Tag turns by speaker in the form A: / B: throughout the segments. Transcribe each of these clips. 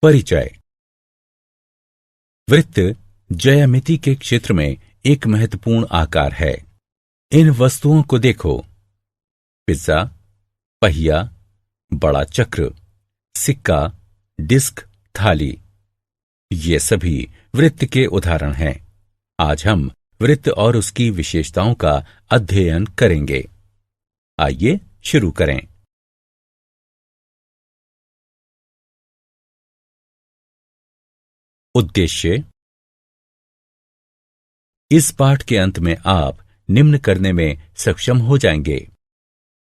A: परिचय। वृत्त ज्यामिति के क्षेत्र में एक महत्वपूर्ण आकार है। इन वस्तुओं को देखो, पिज्जा, पहिया, बड़ा चक्र, सिक्का, डिस्क, थाली, ये सभी वृत्त के उदाहरण हैं। आज हम वृत्त और उसकी विशेषताओं का अध्ययन करेंगे। आइए शुरू करें। उद्देश्य। इस पाठ के अंत में आप निम्न करने में सक्षम हो जाएंगे: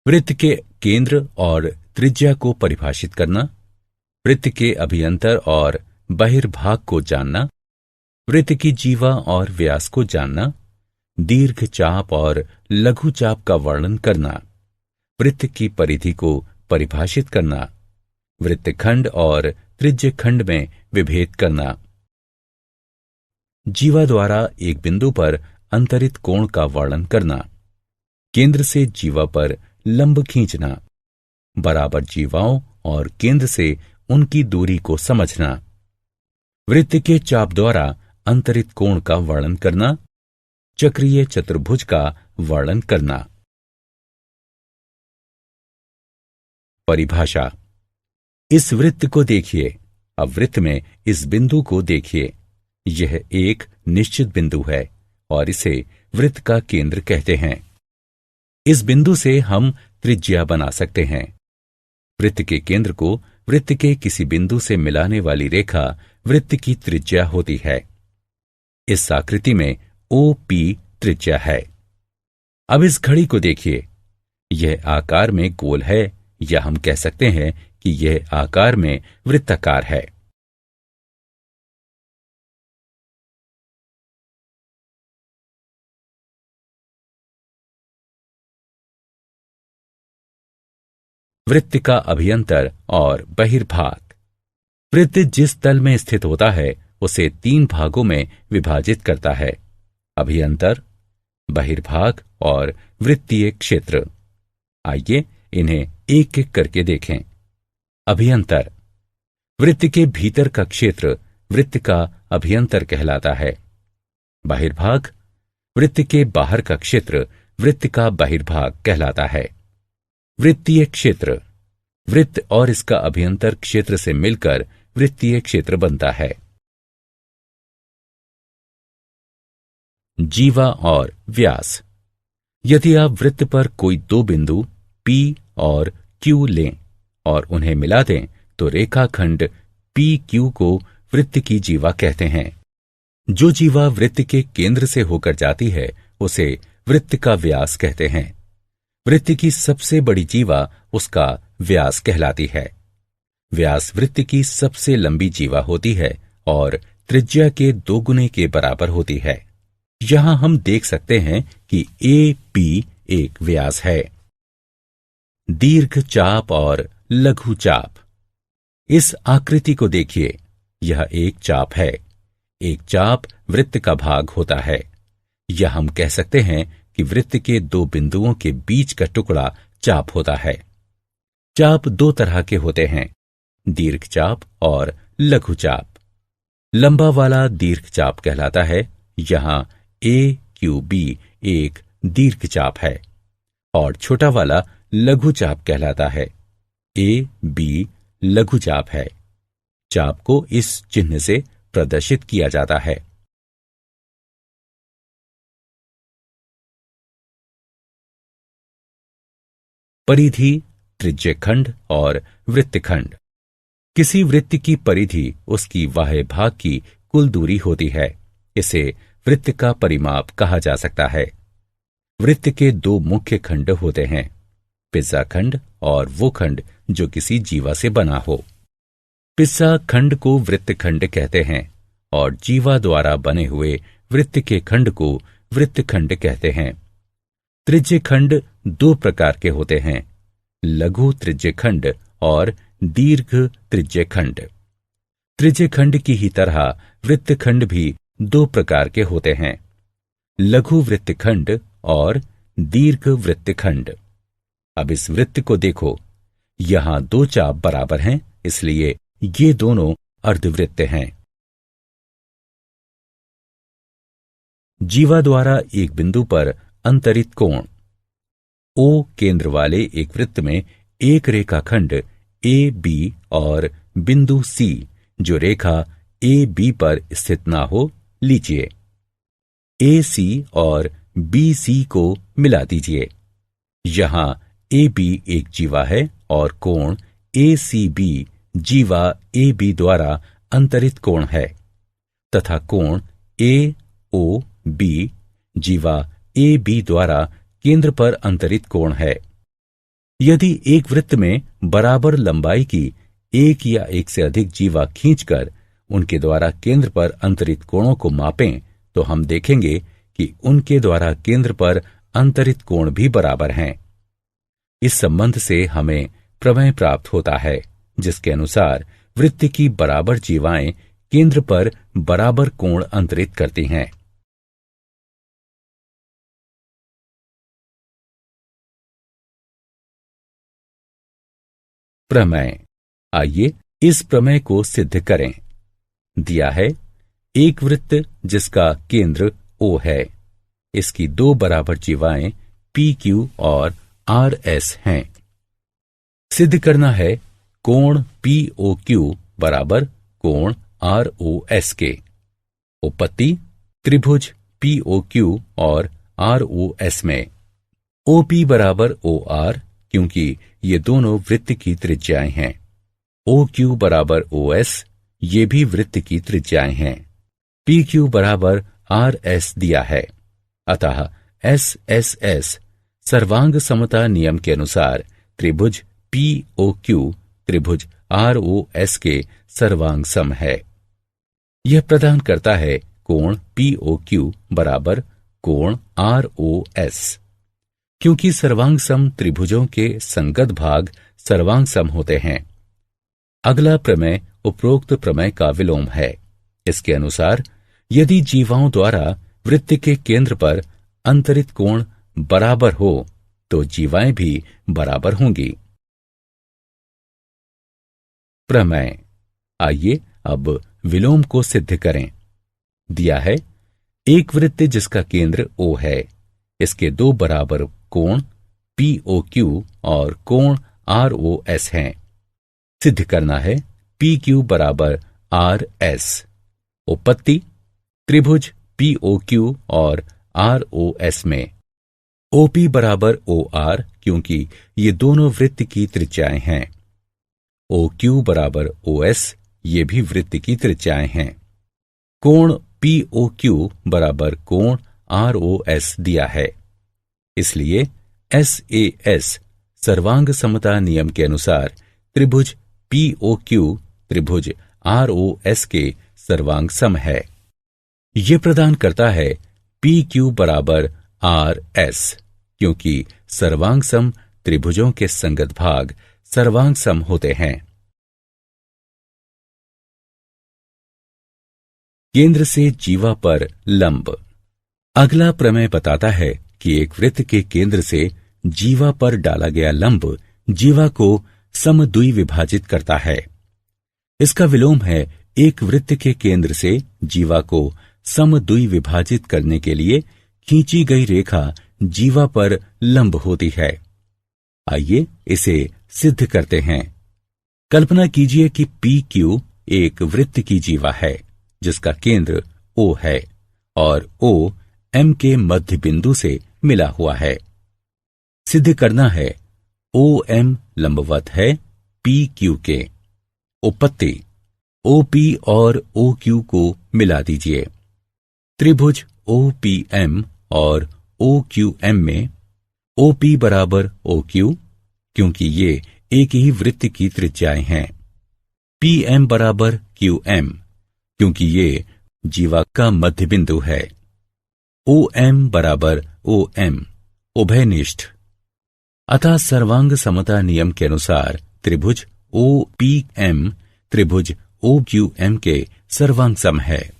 A: वृत्त के केंद्र और त्रिज्या को परिभाषित करना, वृत्त के अभियंतर और बहिर्भाग को जानना, वृत्त की जीवा और व्यास को जानना, दीर्घ चाप और लघु चाप का वर्णन करना, वृत्त की परिधि को परिभाषित करना, वृत्तखंड और त्रिज्यखंड में विभेद करना, जीवा द्वारा एक बिंदु पर अंतरित कोण का वर्णन करना, केंद्र से जीवा पर लंब खींचना, बराबर जीवाओं और केंद्र से उनकी दूरी को समझना, वृत्त के चाप द्वारा अंतरित कोण का वर्णन करना, चक्रीय चतुर्भुज का वर्णन करना। परिभाषा। इस वृत्त को देखिए। अब वृत्त में इस बिंदु को देखिए। यह एक निश्चित बिंदु है और इसे वृत्त का केंद्र कहते हैं। इस बिंदु से हम त्रिज्या बना सकते हैं। वृत्त के केंद्र को वृत्त के किसी बिंदु से मिलाने वाली रेखा वृत्त की त्रिज्या होती है। इस आकृति में OP त्रिज्या है। अब इस घड़ी को देखिए। यह आकार में गोल है, या हम कह सकते हैं कि यह आकार में वृत्ताकार है। वृत्त का अभियंतर और बहिर्भाग। वृत्त जिस तल में स्थित होता है उसे 3 भागों में विभाजित करता है: अभियंतर, बहिर्भाग और वृत्तीय क्षेत्र। आइए इन्हें एक एक करके देखें। अभियंतर। वृत्त के भीतर का क्षेत्र वृत्त का अभियंतर कहलाता है। बहिर्भाग। वृत्त के बाहर का क्षेत्र वृत्त का बहिर्भाग कहलाता है। वृत्तीय क्षेत्र। वृत्त और इसका अभियंतर क्षेत्र से मिलकर वृत्तीय क्षेत्र बनता है। जीवा और व्यास। यदि आप वृत्त पर कोई 2 बिंदु P और Q लें और उन्हें मिला दें तो रेखाखंड PQ को वृत्त की जीवा कहते हैं। जो जीवा वृत्त के केंद्र से होकर जाती है उसे वृत्त का व्यास कहते हैं। वृत्त की सबसे बड़ी जीवा उसका व्यास कहलाती है। व्यास वृत्त की सबसे लंबी जीवा होती है और त्रिज्या के 2 गुने के बराबर होती है। यहां हम देख सकते हैं कि AP एक व्यास है। दीर्घ चाप और लघु चाप। इस आकृति को देखिए। यह एक चाप है। एक चाप वृत्त का भाग होता है, या हम कह सकते हैं कि वृत्त के 2 बिंदुओं के बीच का टुकड़ा चाप होता है। चाप 2 तरह के होते हैं: दीर्घ चाप और लघु चाप। लंबा वाला दीर्घ चाप कहलाता है। यहां AQB एक दीर्घ चाप है, और छोटा वाला लघु चाप कहलाता है। AB लघु चाप है। चाप को इस चिन्ह से प्रदर्शित किया जाता है। परिधि, त्रिज्यखंड और वृत्तखंड। किसी वृत्त की परिधि उसकी बाह्य भाग की कुल दूरी होती है। इसे वृत्त का परिमाप कहा जा सकता है। वृत्त के 2 मुख्य खंड होते हैं: पिज्जा खंड और वो खंड जो किसी जीवा से बना हो। पिज्जा खंड को वृत्तखंड कहते हैं और जीवा द्वारा बने हुए वृत्त के खंड को वृत्तखंड कहते हैं। त्रिज्यखंड 2 प्रकार के होते हैं: लघु त्रिज्यखंड और दीर्घ त्रिज्यखंड। त्रिज्यखंड की ही तरह वृत्तखंड भी 2 प्रकार के होते हैं: लघु वृत्तखंड और दीर्घ वृत्तखंड। अब इस वृत्त को देखो। यहां 2 चाप बराबर हैं, इसलिए ये दोनों अर्धवृत्त हैं। जीवा द्वारा एक बिंदु पर अंतरित कोण। ओ केंद्र वाले एक वृत्त में एक रेखाखंड ए बी और बिंदु सी जो रेखा ए बी पर स्थित ना हो लीजिए। ए सी और बी सी को मिला दीजिए। यहां ए बी एक जीवा है और कोण ए सी बी जीवा ए बी द्वारा अंतरित कोण है तथा कोण ए ओ बी जीवा ए बी द्वारा केंद्र पर अंतरित कोण है। यदि एक वृत्त में बराबर लंबाई की एक या एक से अधिक जीवा खींचकर उनके द्वारा केंद्र पर अंतरित कोणों को मापें तो हम देखेंगे कि उनके द्वारा केंद्र पर अंतरित कोण भी बराबर हैं। इस संबंध से हमें प्रमेय प्राप्त होता है जिसके अनुसार वृत्त की बराबर जीवाएं केंद्र पर बराबर कोण अंतरित करती हैं। प्रमेय। आइए इस प्रमेय को सिद्ध करें। दिया है एक वृत्त जिसका केंद्र O है, इसकी दो बराबर जीवाएं PQ और RS हैं। सिद्ध करना है कोण POQ बराबर कोण ROS के। उपपत्ति त्रिभुज POQ और ROS में OP बराबर OR क्योंकि ये दोनों वृत्त की त्रिज्याएं हैं। OQ बराबर OS ये भी वृत्त की त्रिज्याएं हैं। PQ बराबर RS दिया है, अतः SSS सर्वांग समता नियम के अनुसार त्रिभुज POQ त्रिभुज ROS के सर्वांग सम है। यह प्रदान करता है कोण POQ बराबर कोण ROS। क्योंकि सर्वांग सम त्रिभुजों के संगत भाग सर्वांग सम होते हैं। अगला प्रमेय उपरोक्त प्रमेय का विलोम है। इसके अनुसार यदि जीवाओं द्वारा वृत्त के केंद्र पर अंतरित कोण बराबर हो तो जीवाएं भी बराबर होंगी। प्रमेय। आइए अब विलोम को सिद्ध करें। दिया है एक वृत्त जिसका केंद्र O है, इसके दो बराबर कोण POQ और कोण ROS हैं। सिद्ध करना है PQ बराबर RS। उपपत्ति त्रिभुज POQ और ROS में OP बराबर OR क्योंकि ये दोनों वृत्त की त्रिज्याएं हैं। OQ बराबर OS ये भी वृत्त की त्रिज्याएं हैं। कोण POQ बराबर कोण ROS दिया है, इसलिए SAS सर्वांग समता नियम के अनुसार त्रिभुज POQ त्रिभुज ROS के सर्वांग सम है। यह प्रदान करता है PQ बराबर RS क्योंकि सर्वांग सम त्रिभुजों के संगत भाग सर्वांग सम होते हैं। केंद्र से जीवा पर लंब। अगला प्रमेय बताता है कि एक वृत्त के केंद्र से जीवा पर डाला गया लंब जीवा को समद्विविभाजित करता है। इसका विलोम है एक वृत्त के केंद्र से जीवा को समद्विविभाजित करने के लिए खींची गई रेखा जीवा पर लंब होती है। आइए इसे सिद्ध करते हैं। कल्पना कीजिए कि PQ एक वृत्त की जीवा है जिसका केंद्र O है और O M के मध्य बिंदु से मिला हुआ है। सिद्ध करना है OM लंबवत है PQ के। उपपत्ति OP और OQ को मिला दीजिए। त्रिभुज OPM और OQM में OP बराबर OQ क्योंकि ये एक ही वृत्त की त्रिज्याएं हैं। PM बराबर QM क्योंकि ये जीवा का मध्य बिंदु है। OM बराबर OM उभयनिष्ठ। अतः सर्वांग समता नियम के अनुसार त्रिभुज OPM त्रिभुज OQM के सर्वांग सम है।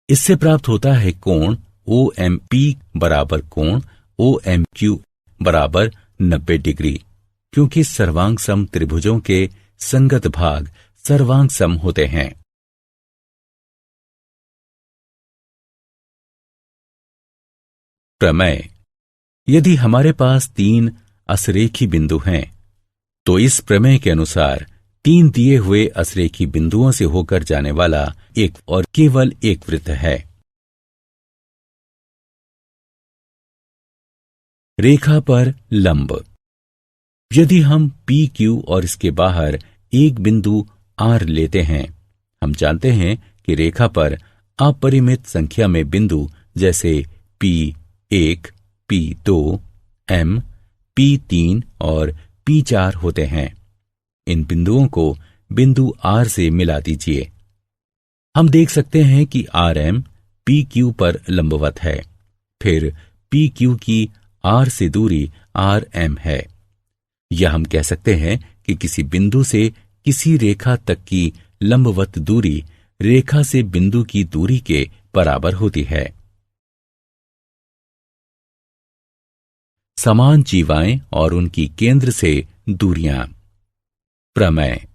A: इससे प्राप्त होता है कोण OMP बराबर कोण OMQ बराबर 90 डिग्री क्योंकि सर्वांग सम त्रिभुजों के संगत भाग सर्वांग सम होते हैं। प्रमेय। यदि हमारे पास 3 असरेखी बिंदु हैं तो इस प्रमेय के अनुसार 3 दिए हुए असरेखी बिंदुओं से होकर जाने वाला एक और केवल एक वृत्त है। रेखा पर लंब। यदि हम पी क्यू और इसके बाहर एक बिंदु आर लेते हैं, हम जानते हैं कि रेखा पर अपरिमित संख्या में बिंदु जैसे P1, P2, M, P3 और P4 होते हैं। इन बिंदुओं को बिंदु R से मिला दीजिए। हम देख सकते हैं कि RM PQ पर लंबवत है, फिर PQ की R से दूरी RM है। या हम कह सकते हैं कि किसी बिंदु से किसी रेखा तक की लंबवत दूरी रेखा से बिंदु की दूरी के बराबर होती है। समान जीवाएं और उनकी केंद्र से दूरियां। प्रमेय।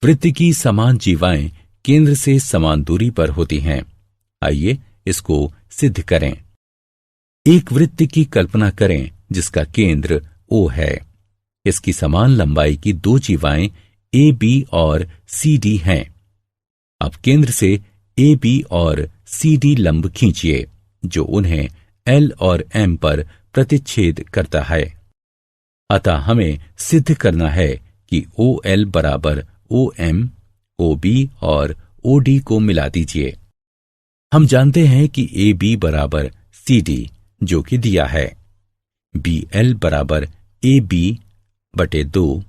A: वृत्त की समान जीवाएं केंद्र से समान दूरी पर होती हैं। आइए इसको सिद्ध करें। एक वृत्त की कल्पना करें जिसका केंद्र O है। इसकी समान लंबाई की 2 जीवाएं AB और CD हैं। अब केंद्र से AB और CD लंब खींचिए जो उन्हें L और M पर प्रतिच्छेद करता है। अतः हमें सिद्ध करना है कि OL बराबर OM, OB और OD को मिला दीजिए। हम जानते हैं कि AB बराबर CD जो कि दिया है। BL बराबर AB बटे 2।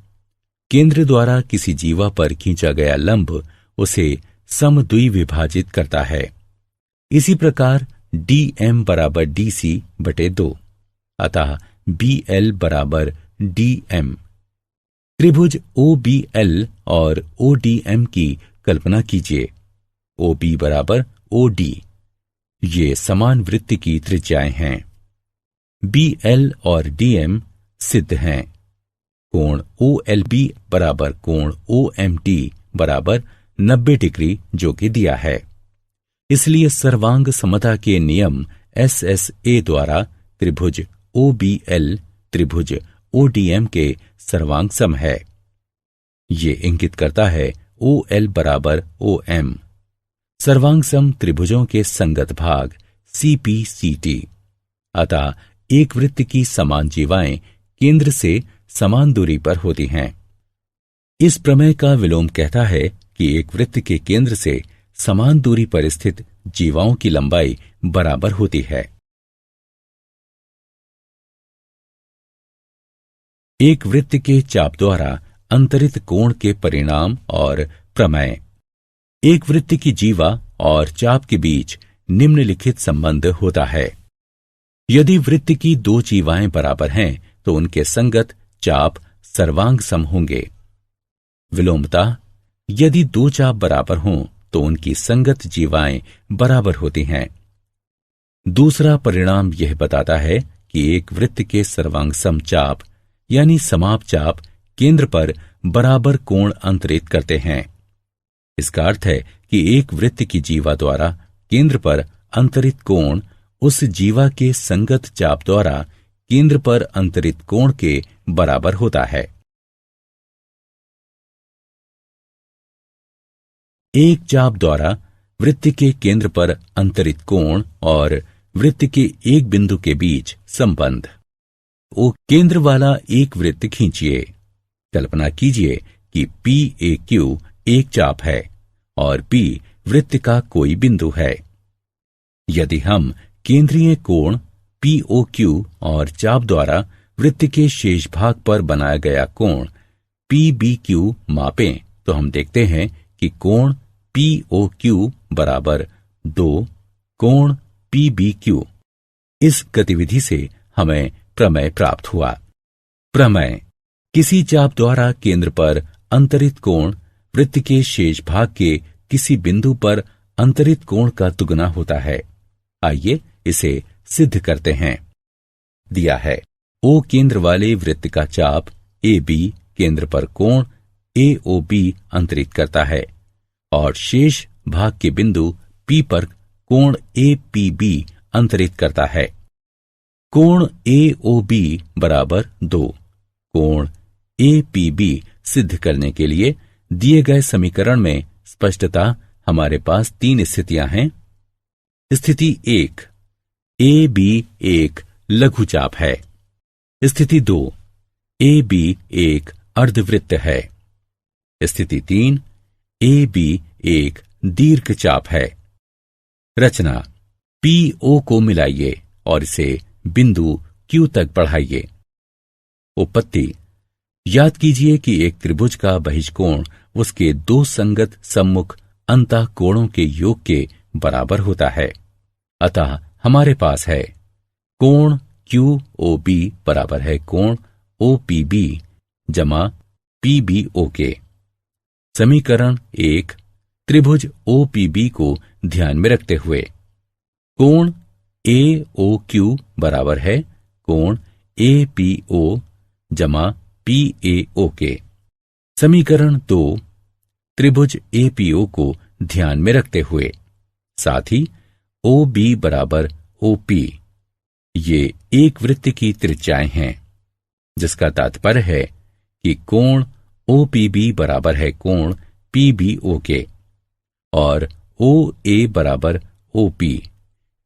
A: केंद्र द्वारा किसी जीवा पर खींचा गया लंब उसे समद्विभाजित करता है। इसी प्रकार DM बराबर DC बटे 2। अतः BL बराबर DM। त्रिभुज OBL और ODM की कल्पना कीजिए। OB बराबर OD। ये समान वृत्त की त्रिज्याएं हैं। BL और DM सिद्ध हैं। कोण OLB बराबर कोण OMT बराबर 90 डिग्री जो कि दिया है। इसलिए सर्वांग समता के नियम SSA द्वारा त्रिभुज OBL त्रिभुज ODM के सर्वांग सम है। ये इंगित करता है OL बराबर OM। सर्वांग सम त्रिभुजों के संगत भाग CPCT। अतः एक वृत्त की समान जीवाएं केंद्र से समान दूरी पर होती हैं। इस प्रमेय का विलोम कहता है कि एक वृत्त के केंद्र से समान दूरी पर स्थित जीवाओं की लंबाई बराबर होती है। एक वृत्त के चाप द्वारा अंतरित कोण के परिणाम और प्रमेय। एक वृत्त की जीवा और चाप के बीच निम्नलिखित संबंध होता है। यदि वृत्त की 2 जीवाएं बराबर हैं तो उनके संगत चाप सर्वांग सम होंगे। विलोमतः यदि 2 चाप बराबर हों तो उनकी संगत जीवाएं बराबर होती हैं। दूसरा परिणाम यह बताता है कि एक वृत्त के सर्वांग सम चाप यानी समाप चाप केंद्र पर बराबर कोण अंतरित करते हैं। इसका अर्थ है कि एक वृत्त की जीवा द्वारा केंद्र पर अंतरित कोण उस जीवा के संगत चाप द्वारा केंद्र पर अंतरित कोण के बराबर होता है। एक चाप द्वारा वृत्त के केंद्र पर अंतरित कोण और वृत्त के एक बिंदु के बीच संबंध। वो केंद्र वाला एक वृत्त खींचिए। कल्पना कीजिए कि PAQ एक चाप है और P वृत्त का कोई बिंदु है। यदि हम केंद्रीय कोण POQ और चाप द्वारा वृत्त के शेष भाग पर बनाया गया कोण PBQ मापें तो हम देखते हैं कि कोण POQ बराबर 2 कोण PBQ। इस गतिविधि से हमें प्रमेय प्राप्त हुआ। प्रमेय। किसी चाप द्वारा केंद्र पर अंतरित कोण वृत्त के शेष भाग के किसी बिंदु पर अंतरित कोण का दुगना होता है। आइए इसे सिद्ध करते हैं। दिया है O केंद्र वाले वृत्त का चाप AB केंद्र पर कोण AOB अंतरित करता है और शेष भाग के बिंदु P पर कोण APB अंतरित करता है। कोण AOB बराबर 2 कोण APB सिद्ध करने के लिए दिए गए समीकरण में स्पष्टता हमारे पास 3 स्थितियां हैं। स्थिति 1, AB एक लघुचाप है। स्थिति 2, AB एक अर्धवृत्त है। स्थिति 3, AB एक दीर्घचाप है। रचना, PO को मिलाइए और इसे बिंदु Q तक बढ़ाइए। उपपत्ति, याद कीजिए कि एक त्रिभुज का बहिष्कोण उसके 2 संगत सम्मुख अंतः कोणों के योग के बराबर होता है। अतः हमारे पास है कोण QOB बराबर है कोण OPB जमा PBO के। समीकरण 1 त्रिभुज OPB को ध्यान में रखते हुए कोण AOQ बराबर है कोण APO जमा PAO के। समीकरण 2 त्रिभुज APO को ध्यान में रखते हुए साथ ही OB बराबर OP, ये एक वृत्त की त्रिज्याएं हैं, जिसका तात्पर्य है कि कोण OPB बराबर है कोण PBO के और OA बराबर OP,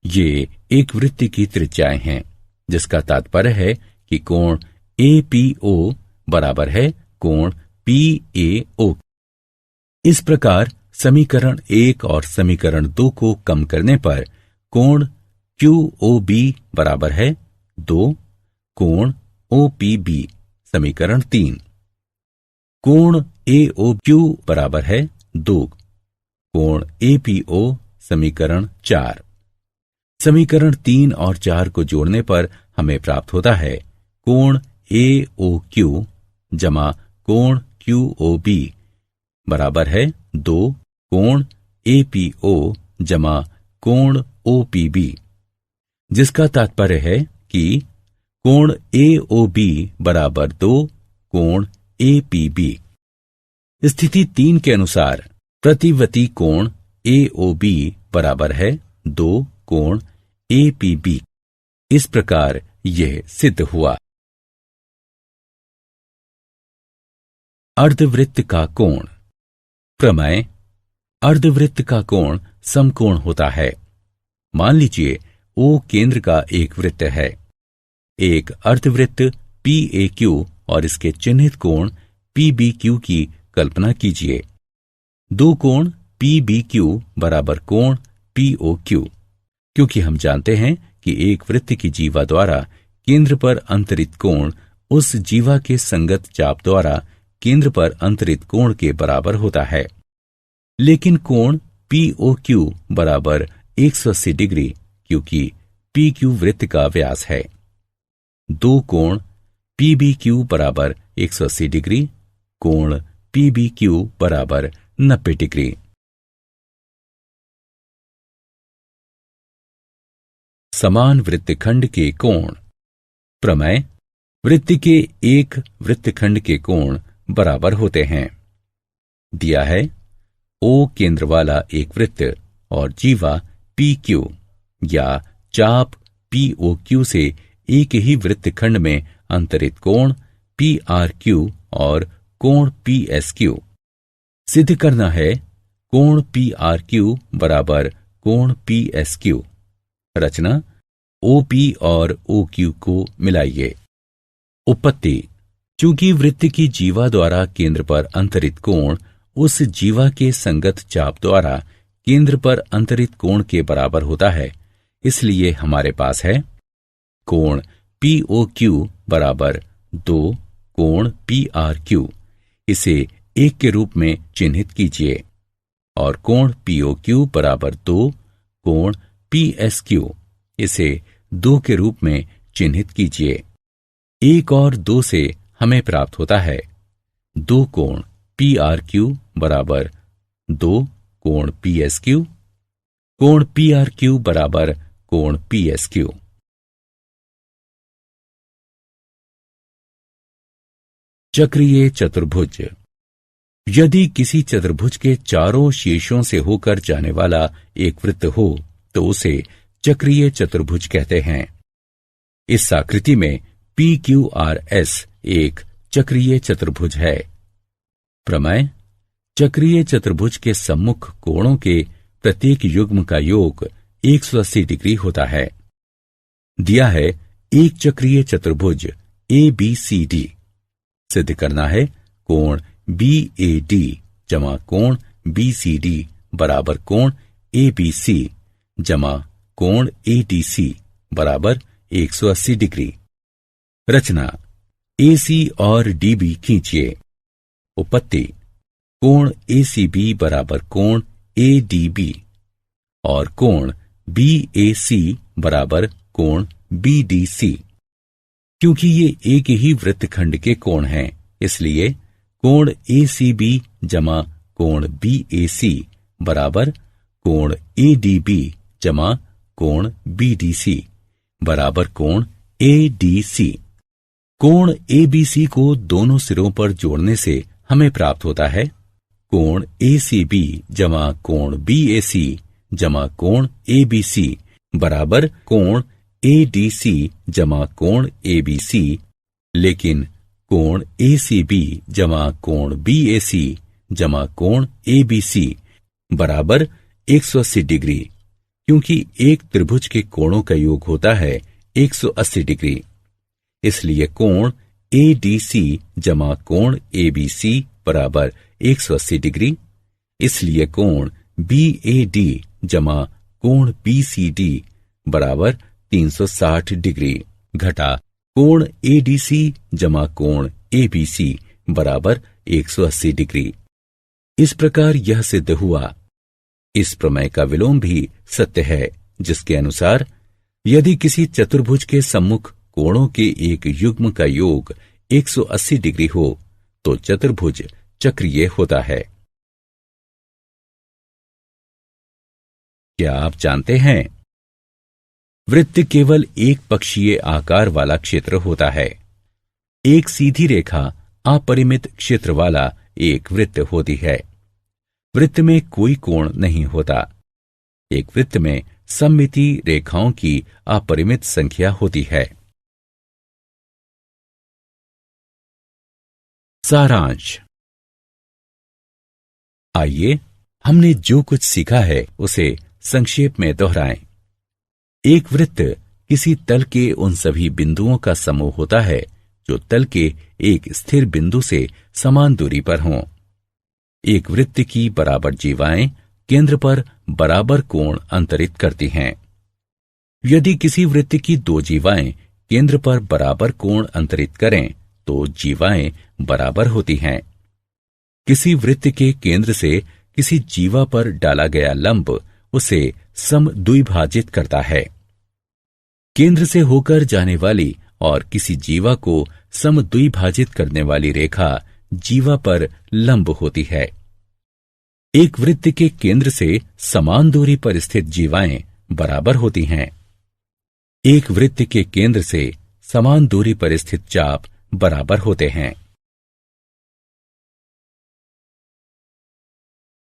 A: ये एक वृत्त की त्रिज्याएं हैं, जिसका तात्पर्य है कि कोण APO बराबर है कोण PAO। इस प्रकार समीकरण 1 और समीकरण 2 को कम करने पर कोण QOB बराबर है 2 कोण OPB। समीकरण 3 कोण AOQ बराबर है 2 कोण APO। समीकरण 4 समीकरण 3 और 4 को जोड़ने पर हमें प्राप्त होता है कोण AOQ जमा कोण QOB बराबर है 2 कोण APO जमा कोण OPB, जिसका तात्पर्य है कि कोण AOB बराबर 2 कोण APB। स्थिति 3 के अनुसार प्रतिवती कोण AOB बराबर है 2 कोण APB। इस प्रकार यह सिद्ध हुआ। अर्धवृत्त का कोण। प्रमेय, अर्धवृत्त का कोण समकोण होता है। मान लीजिए O केंद्र का एक वृत्त है। एक अर्धवृत्त PAQ और इसके चिन्हित कोण PBQ की कल्पना कीजिए। 2 कोण PBQ बराबर कोण POQ, क्योंकि हम जानते हैं कि एक वृत्त की जीवा द्वारा केंद्र पर अंतरित कोण उस जीवा के संगत चाप द्वारा केंद्र पर अंतरित कोण के बराबर होता है। लेकिन कोण POQ बराबर 180 डिग्री, क्योंकि PQ वृत्त का व्यास है। 2 कोण PBQ बराबर 180 डिग्री, कोण PBQ बराबर 90 डिग्री। समान वृत्तखंड के कोण। प्रमेय, वृत्त के एक वृत्तखंड के कोण बराबर होते हैं। दिया है O केंद्र वाला एक वृत्त और जीवा PQ या चाप POQ से एक ही वृत्तखंड में अंतरित कोण PRQ और कोण PSQ। सिद्ध करना है कोण PRQ बराबर कोण PSQ। रचना, OP और OQ को मिलाइए। उपपत्ति, चूंकि वृत्त की जीवा द्वारा केंद्र पर अंतरित कोण उस जीवा के संगत चाप द्वारा केंद्र पर अंतरित कोण के बराबर होता है, इसलिए हमारे पास है कोण POQ बराबर 2 कोण PRQ। इसे 1 के रूप में चिन्हित कीजिए और कोण POQ बराबर 2 कोण PSQ। इसे 2 के रूप में चिन्हित कीजिए। 1 और 2 से हमें प्राप्त होता है 2 कोण PRQ बराबर 2 कोण PSQ, कोण PRQ बराबर कोण PSQ। चक्रीय चतुर्भुज। यदि किसी चतुर्भुज के चारों शीर्षों से होकर जाने वाला एक वृत्त हो तो उसे चक्रीय चतुर्भुज कहते हैं। इस आकृति में PQRS एक चक्रीय चतुर्भुज है। प्रमेय: चक्रीय चतुर्भुज के सम्मुख कोणों के प्रत्येक युग्म का योग 180 डिग्री होता है। दिया है एक चक्रीय चतुर्भुज ABCD। सिद्ध करना है कोण BAD जमा कोण BCD बराबर कोण ABC जमा कोण ADC बराबर 180 डिग्री। रचना: AC और DB खींचिए। उपपत्ति: कोण ACB बराबर कोण ADB और कोण BAC बराबर कोण BDC। क्योंकि ये एक ही वृत्तखंड के कोण हैं, इसलिए कोण ACB जमा कोण BAC बराबर कोण ADB जमा कोण BDC बराबर कोण ADC। कोण ABC को दोनों सिरों पर जोड़ने से हमें प्राप्त होता है कोण ACB जमा कोण BAC जमा कोण ABC बराबर कोण ADC जमा कोण ABC। लेकिन कोण ACB जमा कोण BAC जमा कोण ABC बराबर 180 डिग्री, क्योंकि एक त्रिभुज के कोणों का योग होता है 180 डिग्री। इसलिए कोण ADC जमा कोण ABC बराबर 180 डिग्री। इसलिए कोण BAD जमा कोण BCD बराबर 360 डिग्री घटा कोण ADC जमा कोण ABC बराबर 180 डिग्री। इस प्रकार यह सिद्ध हुआ। इस प्रमेय का विलोम भी सत्य है, जिसके अनुसार यदि किसी चतुर्भुज के सम्मुख कोणों के एक युग्म का योग 180 डिग्री हो तो चतुर्भुज चक्रीय होता है। क्या आप जानते हैं, वृत्त केवल एक पक्षीय आकार वाला क्षेत्र होता है। एक सीधी रेखा अपरिमित क्षेत्र वाला एक वृत्त होती है। वृत्त में कोई कोण नहीं होता। एक वृत्त में सममिति रेखाओं की अपरिमित संख्या होती है। सारांश: आइए हमने जो कुछ सीखा है उसे संक्षेप में दोहराएं। एक वृत्त किसी तल के उन सभी बिंदुओं का समूह होता है जो तल के एक स्थिर बिंदु से समान दूरी पर हों। एक वृत्त की बराबर जीवाएं केंद्र पर बराबर कोण अंतरित करती हैं। यदि किसी वृत्त की दो जीवाएं केंद्र पर बराबर कोण अंतरित करें तो जीवाएं बराबर होती हैं। किसी वृत्त के केंद्र से किसी जीवा पर डाला गया लंब उसे समद्विभाजित करता है। केंद्र से होकर जाने वाली और किसी जीवा को समद्विभाजित करने वाली रेखा जीवा पर लंब होती है। एक वृत्त के केंद्र से समान दूरी पर स्थित जीवाएं बराबर होती हैं। एक वृत्त के केंद्र से समान दूरी पर स्थित चाप बराबर होते हैं।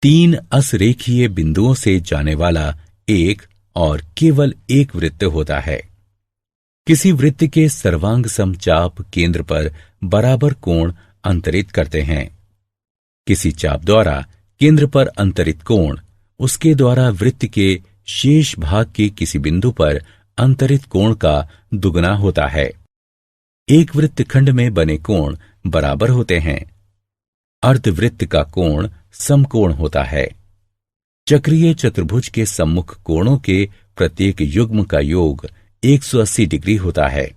A: 3 असरेखीय बिंदुओं से जाने वाला एक और केवल एक वृत्त होता है। किसी वृत्त के सर्वांग समचाप केंद्र पर बराबर कोण अंतरित करते हैं। किसी चाप द्वारा केंद्र पर अंतरित कोण उसके द्वारा वृत्त के शेष भाग के किसी बिंदु पर अंतरित कोण का दुगना होता है। एक वृत्तखंड में बने कोण बराबर होते हैं। अर्धवृत्त का कोण समकोण होता है। चक्रीय चतुर्भुज के सम्मुख कोणों के प्रत्येक युग्म का योग 180 डिग्री होता है।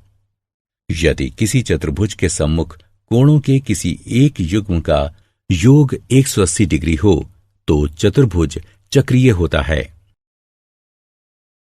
A: यदि किसी चतुर्भुज के सम्मुख कोणों के किसी एक युग्म का योग 180 डिग्री हो तो चतुर्भुज चक्रीय होता है।